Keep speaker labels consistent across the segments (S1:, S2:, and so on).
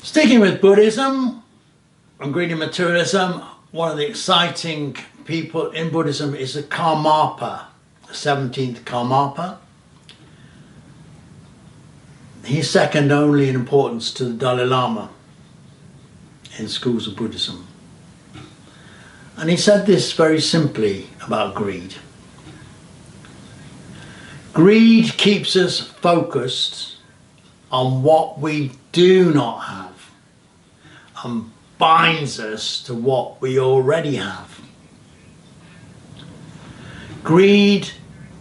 S1: Sticking with Buddhism and Greed and Materialism, one of the exciting people in Buddhism is the Karmapa, the 17th Karmapa. He's second only in importance to the Dalai Lama in schools of Buddhism. And he said this very simply about greed. Greed keeps us focused on what we do not have and binds us to what we already have. Greed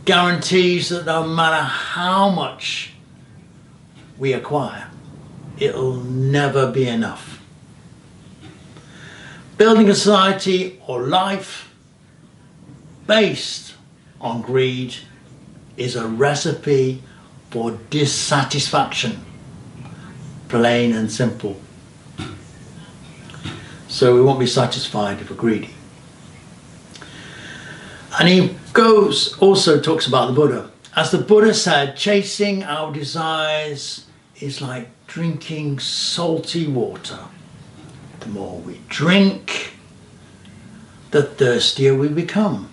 S1: guarantees that no matter how much we acquire, it'll never be enough. Building a society or life based on greed is a recipe for dissatisfaction, plain and simple. So we won't be satisfied if we're greedy. And he also talks about the Buddha. As the Buddha said, chasing our desires is like drinking salty water. The more we drink, the thirstier we become.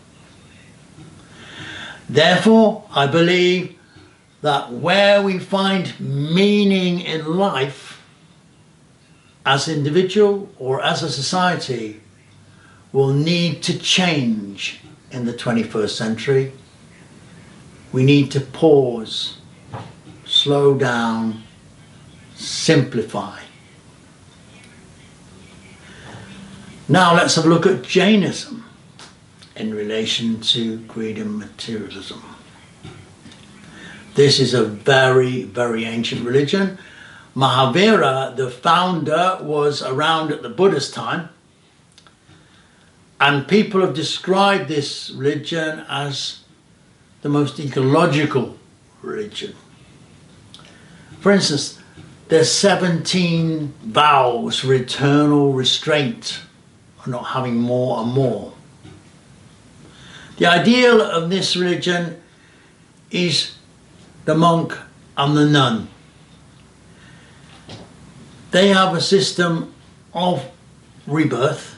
S1: Therefore, I believe that where we find meaning in life, as an individual or as a society, will need to change in the 21st century. We need to pause, slow down, simplify. Now let's have a look at Jainism in relation to greed and materialism. This is a very, very ancient religion. Mahavira, the founder, was around at the Buddha's time, and people have described this religion as the most ecological religion. For instance, there's 17 vows for eternal restraint, not having more and more. The ideal of this religion is the monk and the nun. They have a system of rebirth,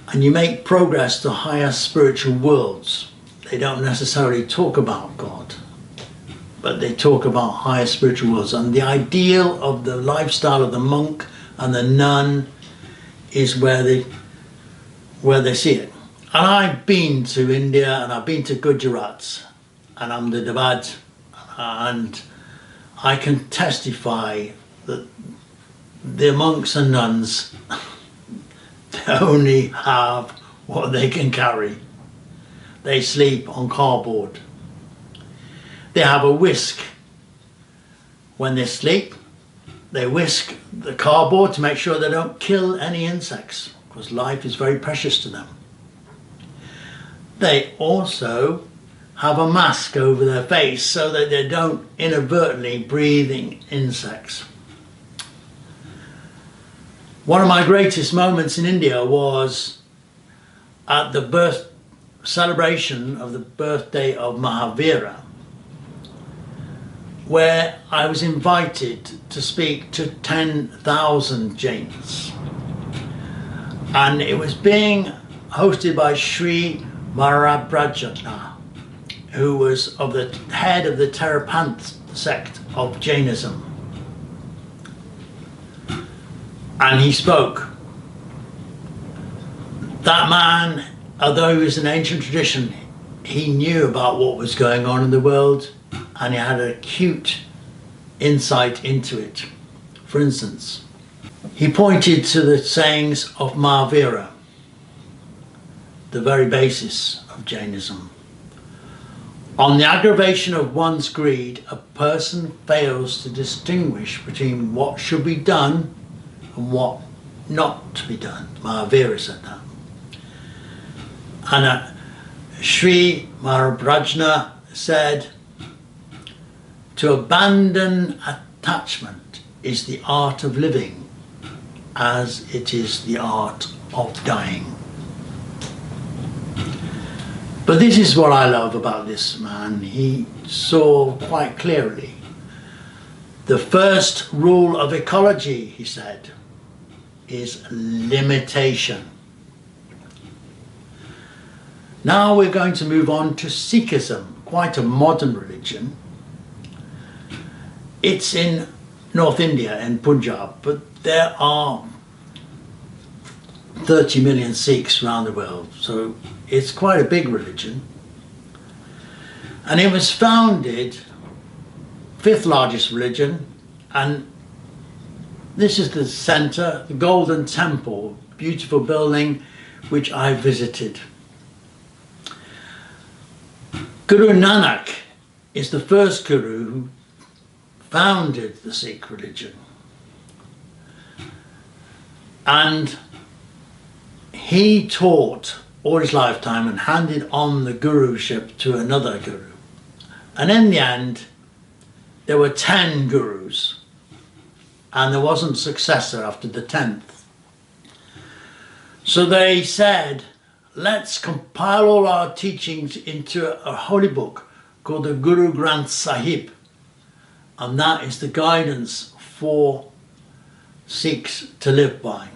S1: and you make progress to higher spiritual worlds. They don't necessarily talk about God, but they talk about higher spiritual worlds. And the ideal of the lifestyle of the monk and the nun is where they see it. And I've been to India, and I've been to Gujarat and Ahmedabad, and I can testify that the monks and nuns they only have what they can carry. They sleep on cardboard. They have a whisk. When they sleep, they whisk the cardboard to make sure they don't kill any insects, because life is very precious to them. They also have a mask over their face so that they don't inadvertently breathe in insects. One of my greatest moments in India was at the celebration of the birthday of Mahavira, where I was invited to speak to 10,000 Jains. And it was being hosted by Sri Maharaprajna, who was of the head of the Theravada sect of Jainism. And he spoke. That man, although he was an ancient tradition, he knew about what was going on in the world, and he had an acute insight into it. For instance, he pointed to the sayings of Mahavira, the very basis of Jainism. On the aggravation of one's greed, a person fails to distinguish between what should be done and what not to be done. Mahavira said that. And Sri Maharaprajna said, to abandon attachment is the art of living, as it is the art of dying. But this is what I love about this man. He saw quite clearly The first rule of ecology, he said, is limitation. Now we're going to move on to Sikhism, quite a modern religion. It's in North India, in Punjab, but there are 30 million Sikhs around the world, so it's quite a big religion. And it was founded, fifth largest religion, and this is the centre, the Golden Temple, beautiful building which I visited. Guru Nanak is the first guru who founded the Sikh religion, and he taught all his lifetime and handed on the guruship to another guru. And in the end, there were 10 gurus, and there wasn't a successor after the 10th. So they said, let's compile all our teachings into a holy book called the Guru Granth Sahib, and that is the guidance for Sikhs to live by.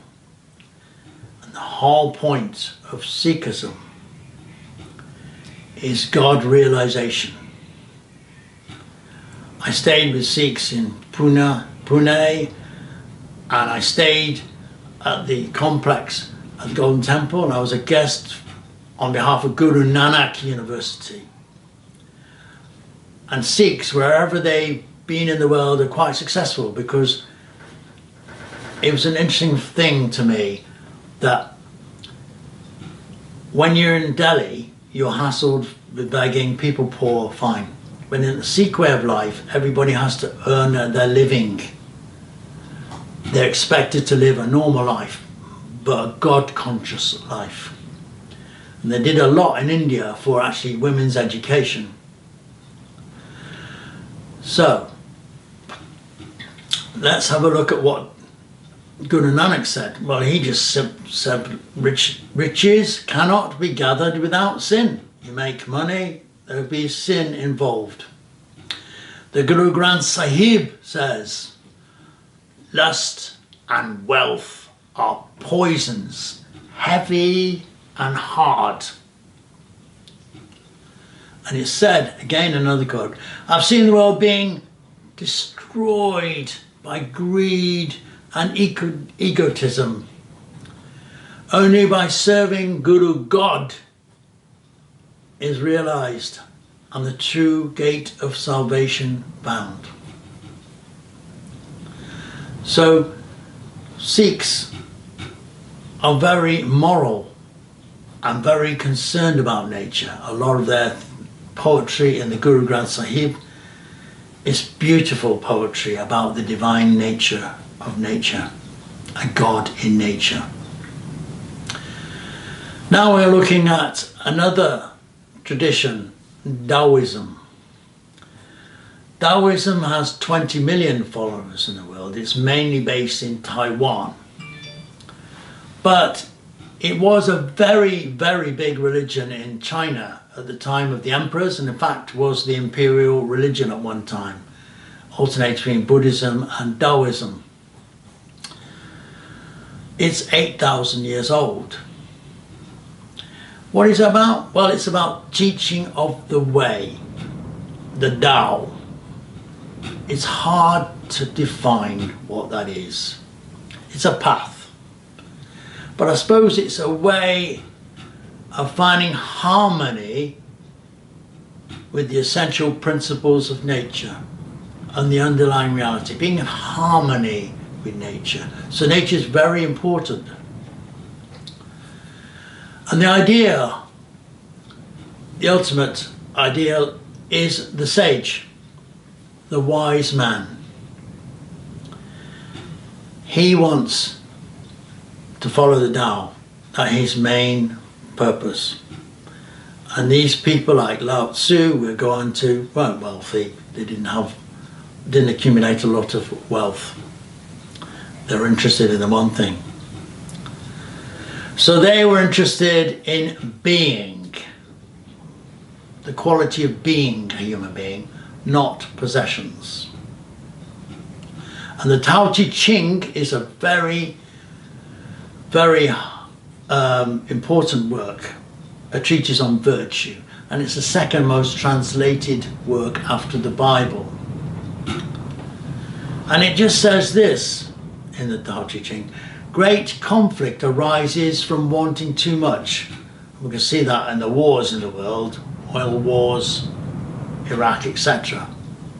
S1: And the whole point of Sikhism is God realization. I stayed with Sikhs in Pune, and I stayed at the complex at the Golden Temple, and I was a guest on behalf of Guru Nanak University. And Sikhs, wherever they've been in the world, are quite successful, because it was an interesting thing to me that when you're in Delhi, you're hassled with begging, people poor, fine. But in the Sikh way of life, everybody has to earn their living. They're expected to live a normal life, but a God-conscious life. And they did a lot in India for actually women's education. So, let's have a look at what Guru Nanak said. Well, he just said, riches cannot be gathered without sin. You make money, there will be sin involved. The Guru Granth Sahib says, lust and wealth are poisons, heavy and hard. And it said, again another quote, I've seen the world being destroyed by greed and egotism. Only by serving Guru God is realized and the true gate of salvation found. So Sikhs are very moral and very concerned about nature. A lot of their poetry in the Guru Granth Sahib is beautiful poetry about the divine nature of nature, a God in nature. Now we're looking at another tradition, Taoism. Taoism has 20 million followers in the world. It's mainly based in Taiwan. But it was a very, very big religion in China at the time of the emperors, and in fact was the imperial religion at one time, alternating between Buddhism and Taoism. It's 8,000 years old. What is it about? Well, it's about teaching of the way, the Tao. It's hard to define what that is. It's a path. But I suppose it's a way of finding harmony with the essential principles of nature and the underlying reality, being in harmony with nature. So nature is very important. And the idea, the ultimate ideal, is the sage, the wise man. He wants to follow the Tao, that's his main purpose. And these people like Lao Tzu will go on to, weren't wealthy, they didn't accumulate a lot of wealth. They were interested in the one thing. So they were interested in being, the quality of being a human being, not possessions. And the Tao Te Ching is a very, very important work, a treatise on virtue, and it's the second most translated work after the Bible. And it just says this in the Tao Te Ching: great conflict arises from wanting too much. We can see that in the wars in the world, oil wars, Iraq, etc.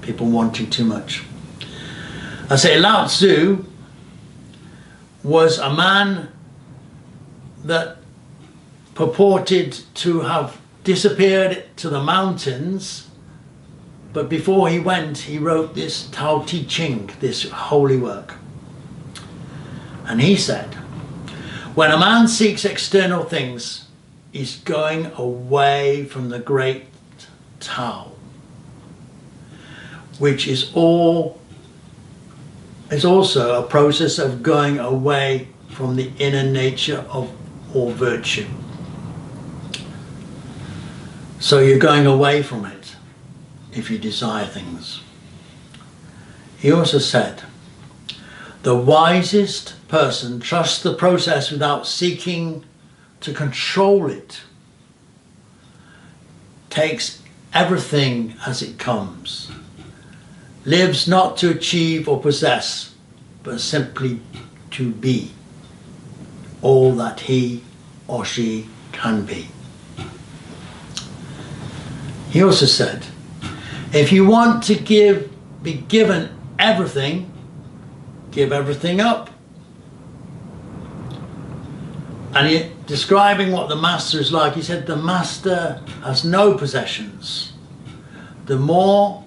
S1: People wanting too much. I say Lao Tzu was a man that purported to have disappeared to the mountains, but before he went, he wrote this Tao Te Ching, this holy work. And he said, when a man seeks external things, he's going away from the great Tao, which is also a process of going away from the inner nature of all virtue. So you're going away from it if you desire things. He also said, the wisest person trusts the process without seeking to control it, takes everything as it comes, lives not to achieve or possess, but simply to be all that he or she can be. He also said, if you want to be given everything, give everything up. And describing what the master is like, he said the master has no possessions. The more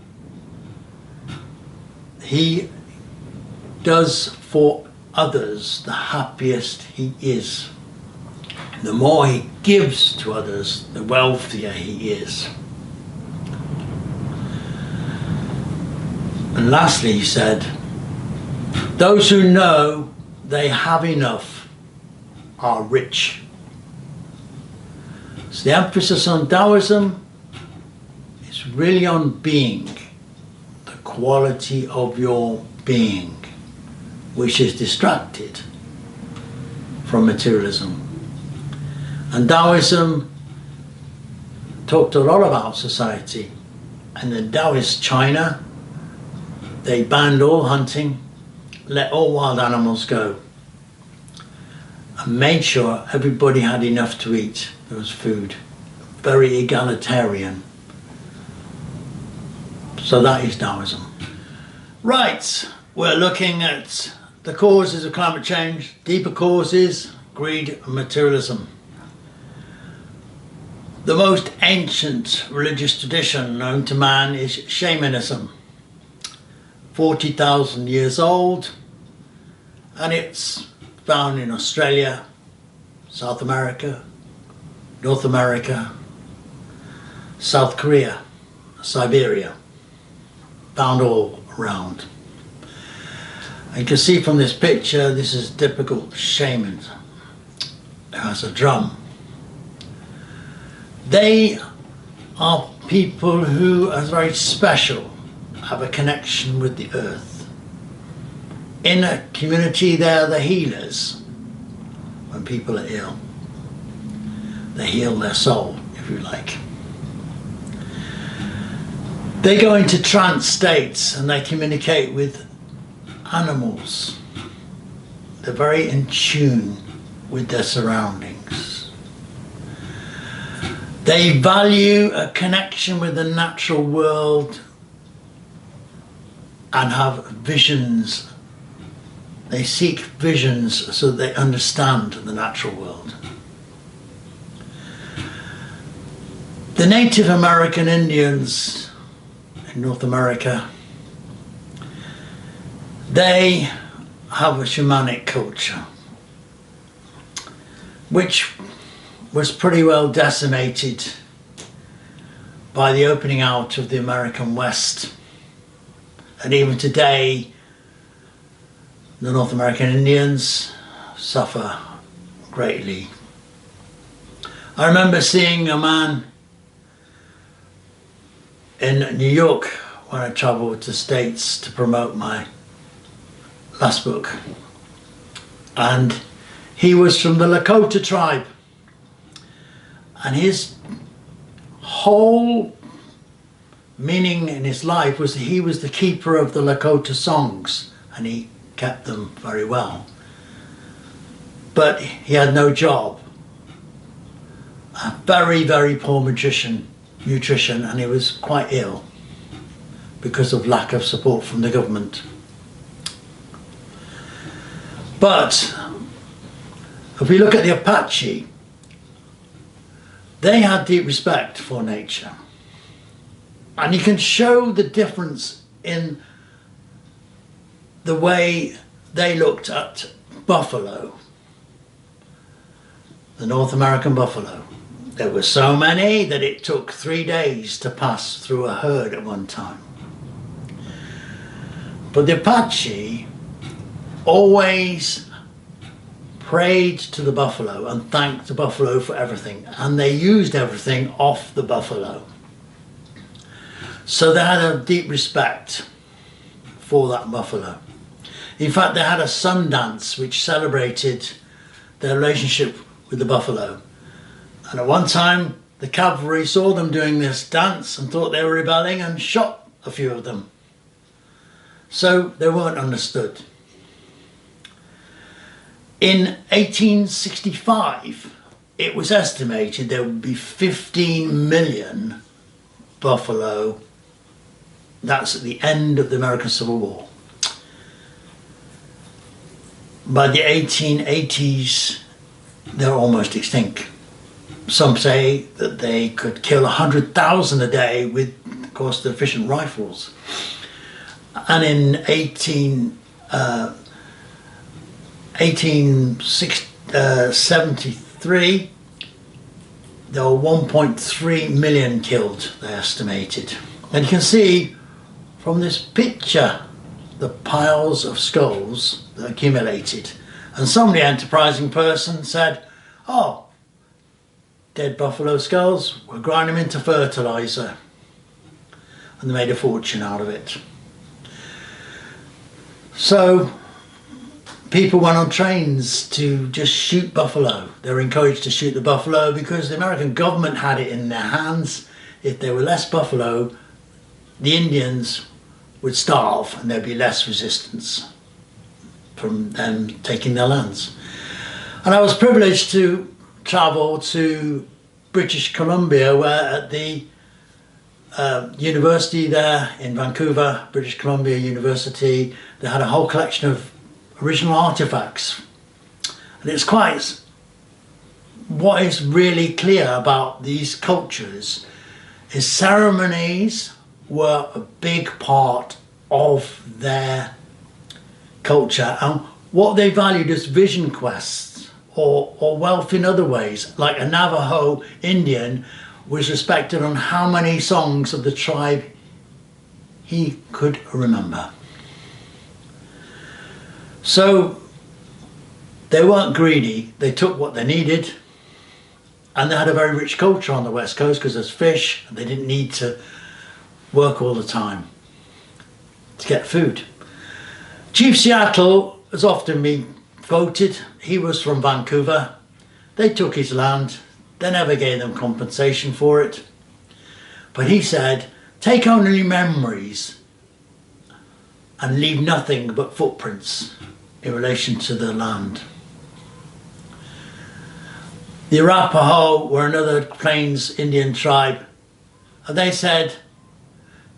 S1: he does for others, the happiest he is. The more he gives to others, the wealthier he is. And lastly, he said, those who know they have enough are rich. So the emphasis on Taoism is really on being, the quality of your being, which is distracted from materialism. And Taoism talked a lot about society. And in Taoist China, they banned all hunting, let all wild animals go, and made sure everybody had enough to eat. There was food. Very egalitarian. So that is Taoism. Right, we're looking at the causes of climate change, deeper causes, greed and materialism. The most ancient religious tradition known to man is shamanism. 40,000 years old, and it's found in Australia, South America, North America, South Korea, Siberia, found all around. And you can see from this picture, this is a typical shaman who has a drum. They are people who are very special, have a connection with the earth. In a community, they're the healers. When people are ill, they heal their soul, if you like. They go into trance states and they communicate with animals. They're very in tune with their surroundings. They value a connection with the natural world and have visions. They seek visions so that they understand the natural world. The Native American Indians in North America, they have a shamanic culture which was pretty well decimated by the opening out of the American West. And even today, the North American Indians suffer greatly. I remember seeing a man in New York when I travelled to the States to promote my last book. And he was from the Lakota tribe. And his whole meaning in his life was that he was the keeper of the Lakota songs, and he kept them very well. But he had no job. A very, very poor nutrition, and he was quite ill because of lack of support from the government. But if we look at the Apache, they had deep respect for nature. And you can show the difference in the way they looked at buffalo, the North American buffalo. There were so many that it took 3 days to pass through a herd at one time. But the Apache always prayed to the buffalo and thanked the buffalo for everything, and they used everything off the buffalo. So they had a deep respect for that buffalo. In fact, they had a sun dance which celebrated their relationship with the buffalo. And at one time, the cavalry saw them doing this dance and thought they were rebelling and shot a few of them. So they weren't understood. In 1865, it was estimated there would be 15 million buffalo. That's at the end of the American Civil War. By the 1880s, they're almost extinct. Some say that they could kill 100,000 a day with, of course, the efficient rifles. And in 1873, there were 1.3 million killed, they estimated. And you can see from this picture the piles of skulls that accumulated. And somebody enterprising person said, oh, dead buffalo skulls, we'll grind them into fertilizer. And they made a fortune out of it. So people went on trains to just shoot buffalo. They were encouraged to shoot the buffalo because the American government had it in their hands. If there were less buffalo, the Indians would starve and there'd be less resistance from them taking their lands. And I was privileged to travel to British Columbia, where at the university there in Vancouver, British Columbia University, they had a whole collection of original artifacts. And it's quite, what is really clear about these cultures is ceremonies were a big part of their culture, and what they valued as vision quests or wealth in other ways. Like a Navajo Indian was respected on how many songs of the tribe he could remember. So they weren't greedy, they took what they needed, and they had a very rich culture on the West Coast because there's fish and they didn't need to work all the time to get food. Chief Seattle has often been quoted. He was from Vancouver. They took his land. They never gave them compensation for it. But he said, take only memories and leave nothing but footprints in relation to the land. The Arapaho were another Plains Indian tribe, and they said,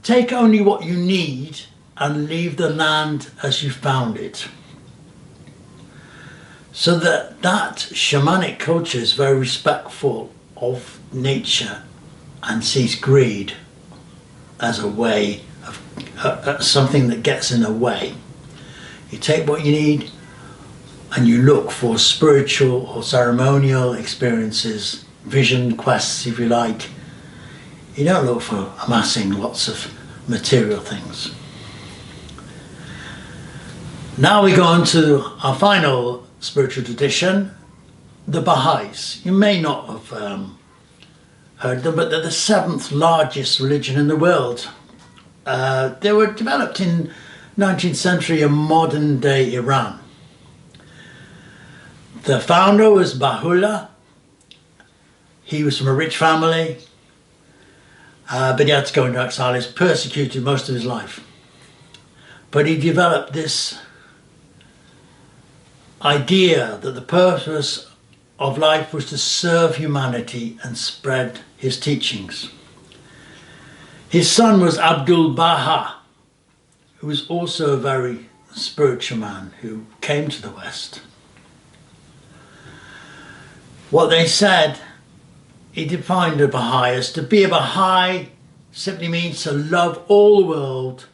S1: take only what you need and leave the land as you found it. So that shamanic culture is very respectful of nature and sees greed as a way of something that gets in the way. You take what you need and you look for spiritual or ceremonial experiences, vision quests if you like. You don't look for amassing lots of material things. Now we go on to our final spiritual tradition, the Baha'is. You may not have heard them, but they're the 7th largest religion in the world. They were developed in 19th century and modern day Iran. The founder was Baha'u'llah. He was from a rich family, but he had to go into exile. He was persecuted most of his life. But he developed this idea that the purpose of life was to serve humanity and spread his teachings. His son was Abdul Baha, who was also a very spiritual man who came to the West. What they said, he defined a Baha'i as to be a Baha'i simply means to love all the world,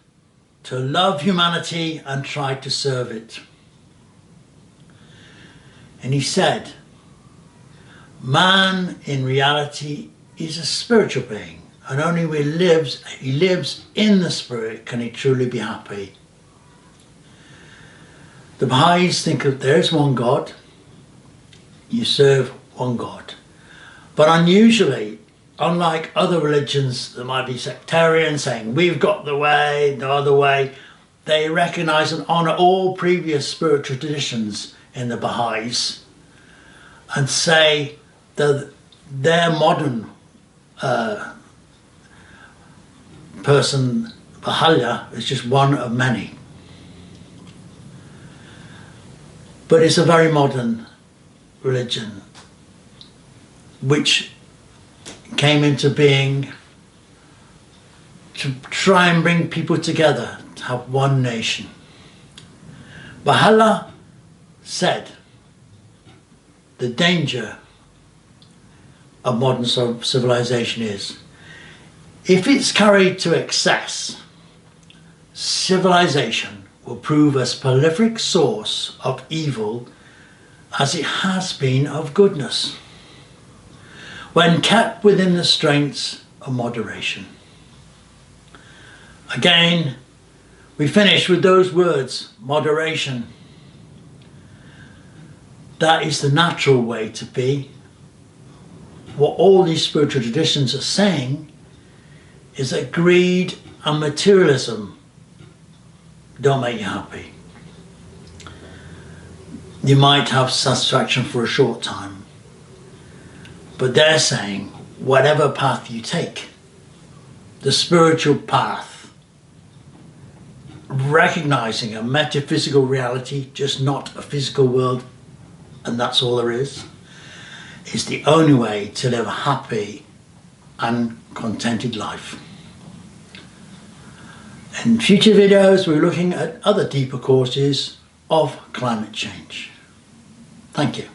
S1: to love humanity and try to serve it. And he said, man in reality is a spiritual being, and only when he lives in the spirit can he truly be happy. The Baha'is think that there is one God, you serve one God. But unusually, unlike other religions that might be sectarian, saying we've got the way, no other way, they recognize and honor all previous spiritual traditions in the Baha'is and say that their modern person, Baha'u'llah, is just one of many. But it's a very modern religion which came into being to try and bring people together, to have one nation. Baha'u'llah said the danger of modern civilization is if it's carried to excess, civilization will prove as prolific source of evil as it has been of goodness, when kept within the strengths of moderation. Again, we finish with those words, moderation. That is the natural way to be. What all these spiritual traditions are saying is that greed and materialism don't make you happy. You might have satisfaction for a short time, but they're saying whatever path you take, the spiritual path, recognizing a metaphysical reality, just not a physical world, and that's all there is the only way to live a happy and contented life. In future videos, we're looking at other deeper causes of climate change. Thank you.